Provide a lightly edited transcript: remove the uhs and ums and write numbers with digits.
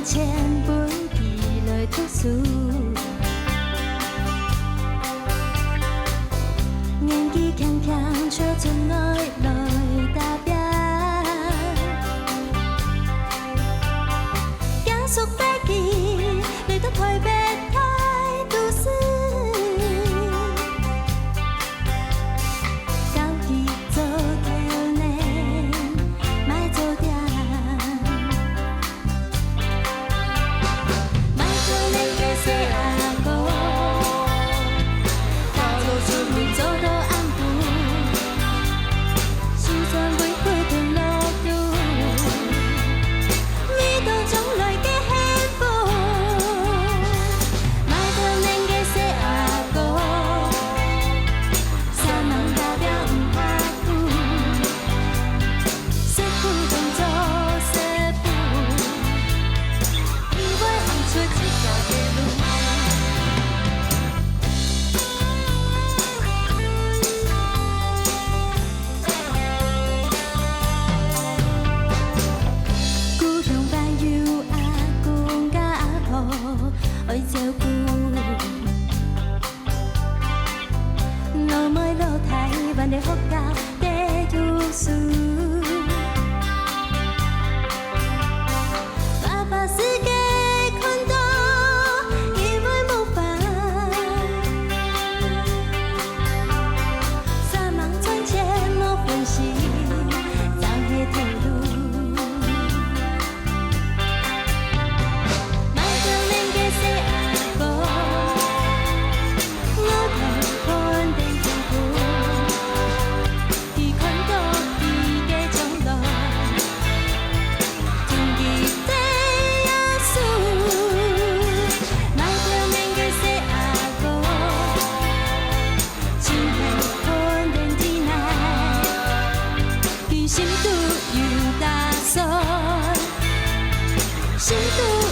前本地来读书，年纪轻轻却准来打拼，结束代志，你都台北太都市，交去做条呢，莫做嗲。 小阿哥，踏入出门做到暗晡，时间袂过天落雨，味道将来的幸福。莫可能的小阿哥，三梦代表唔怕苦，媳妇当作媳妇，因为行出一条街路。 爱照顾，老妹老太，万里福家地读书。爸爸世界看到，以为无法，三梦赚钱无分时，走迄条路。 心都有打算，心都。